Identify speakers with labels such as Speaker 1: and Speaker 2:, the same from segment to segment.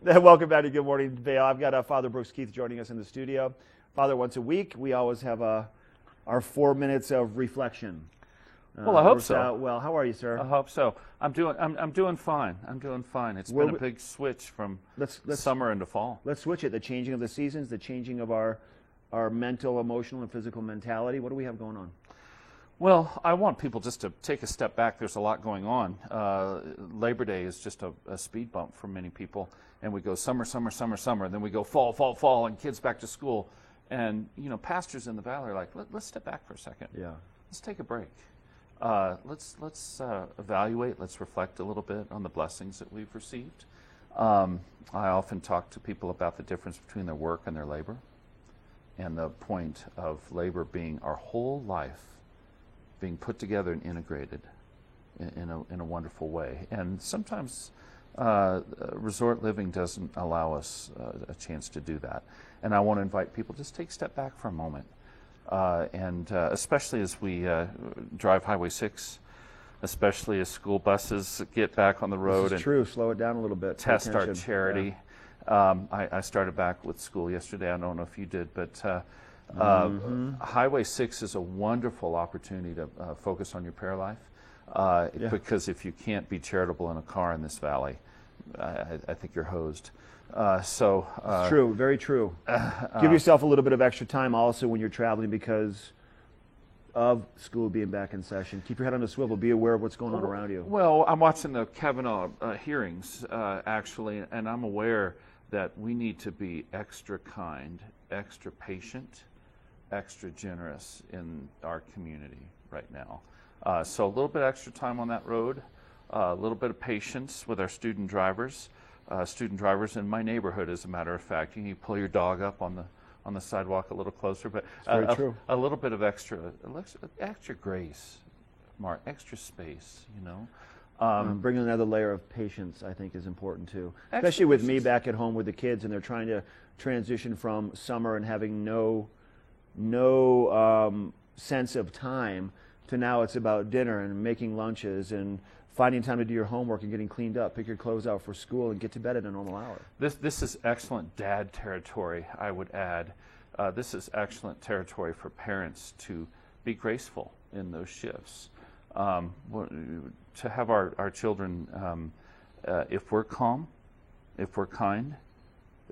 Speaker 1: Welcome back to Good Morning Vale. I've got Father Brooks Keith joining us in the studio. Father, once a week, we always have our 4 minutes of reflection.
Speaker 2: Well, I hope so.
Speaker 1: Well, how are you, sir?
Speaker 2: I hope so. I'm doing fine. I'm doing fine. It's been a big switch from summer into fall.
Speaker 1: Let's switch it. The changing of the seasons, the changing of our mental, emotional, and physical mentality. What do we have going on?
Speaker 2: Well, I want people just to take a step back. There's a lot going on. Labor Day is just a speed bump for many people. And we go summer, summer, summer, summer. And then we go fall, fall, fall, and kids back to school. And, pastors in the valley are like, let's step back for a second.
Speaker 1: Yeah.
Speaker 2: Let's take a break. Let's evaluate. Let's reflect a little bit on the blessings that we've received. I often talk to people about the difference between their work and their labor, and the point of labor being our whole life being put together and integrated in a wonderful way. And sometimes resort living doesn't allow us a chance to do that. And I want to invite people, just take a step back for a moment. And especially as we drive Highway 6, especially as school buses get back on the road.
Speaker 1: This is true. Slow it down a little bit.
Speaker 2: Test our charity. Yeah. I started back with school yesterday. I don't know if you did, but Highway 6 is a wonderful opportunity to focus on your prayer life. Because if you can't be charitable in a car in this valley, I think you're hosed.
Speaker 1: It's true, very true. Give yourself a little bit of extra time also when you're traveling because of school being back in session. Keep your head on a swivel. Be aware of what's going on around you.
Speaker 2: Well, I'm watching the Kavanaugh hearings, actually, and I'm aware that we need to be extra kind, extra patient, extra generous in our community right now. So a little bit extra time on that road, a little bit of patience with our student drivers in my neighborhood, as a matter of fact. You can pull your dog up on the sidewalk a little closer, but a little bit of extra grace, Mark, extra space,
Speaker 1: Bringing another layer of patience, I think, is important too. Especially with me back at home with the kids, and they're trying to transition from summer and having no sense of time to now it's about dinner and making lunches and finding time to do your homework and getting cleaned up, pick your clothes out for school, and get to bed at a normal hour.
Speaker 2: This is excellent dad territory, I would add. This is excellent territory for parents to be graceful in those shifts. To have our children, if we're calm, if we're kind,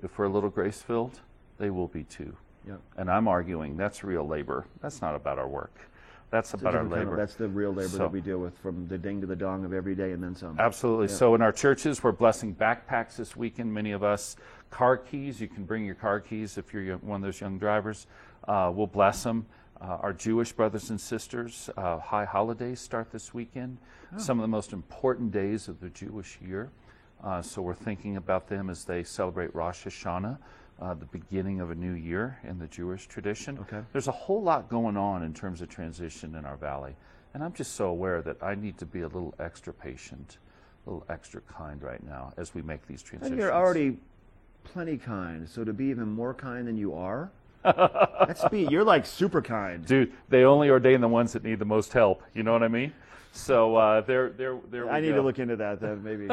Speaker 2: if we're a little grace-filled, they will be too.
Speaker 1: Yep.
Speaker 2: And I'm arguing that's real labor. That's not about our work. That's about our labor.
Speaker 1: That's the real labor that we deal with, from the ding to the dong of every day and then some.
Speaker 2: Absolutely. Yeah. So in our churches, we're blessing backpacks this weekend. Many of us, car keys. You can bring your car keys if you're one of those young drivers. We'll bless them. Our Jewish brothers and sisters, high holidays start this weekend. Oh. Some of the most important days of the Jewish year. So we're thinking about them as they celebrate Rosh Hashanah, the beginning of a new year in the Jewish tradition.
Speaker 1: Okay.
Speaker 2: There's a whole lot going on in terms of transition in our valley. And I'm just so aware that I need to be a little extra patient, a little extra kind right now as we make these transitions.
Speaker 1: And you're already plenty kind, so to be even more kind than you are, you're like super kind.
Speaker 2: Dude, they only ordain the ones that need the most help. You know what I mean? So there
Speaker 1: I need to look into that then, maybe.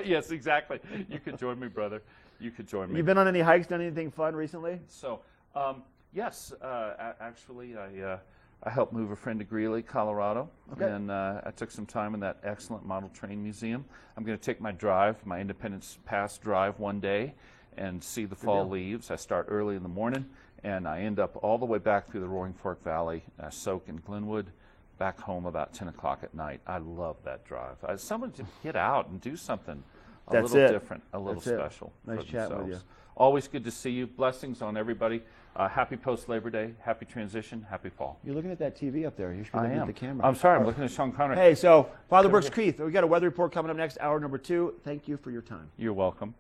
Speaker 2: Yes, exactly. You could join me, brother. You could join me.
Speaker 1: You've been on any hikes, done anything fun recently?
Speaker 2: So, yes, actually, I helped move a friend to Greeley, Colorado, and I took some time in that excellent model train museum. I'm going to take my Independence Pass drive one day and see the fall leaves. I start early in the morning, and I end up all the way back through the Roaring Fork Valley, soak in Glenwood, back home about 10 o'clock at night. I love that drive. Someone to get out and do something a little different, a little special.
Speaker 1: Nice chatting with you.
Speaker 2: Always good to see you. Blessings on everybody. Happy post-Labor Day. Happy transition. Happy fall.
Speaker 1: You're looking at that TV up there. You should be looking at the camera.
Speaker 2: I'm sorry. I'm looking at Sean Connery.
Speaker 1: Hey, so Father Brooks Keith, we got a weather report coming up next, hour number 2. Thank you for your time.
Speaker 2: You're welcome.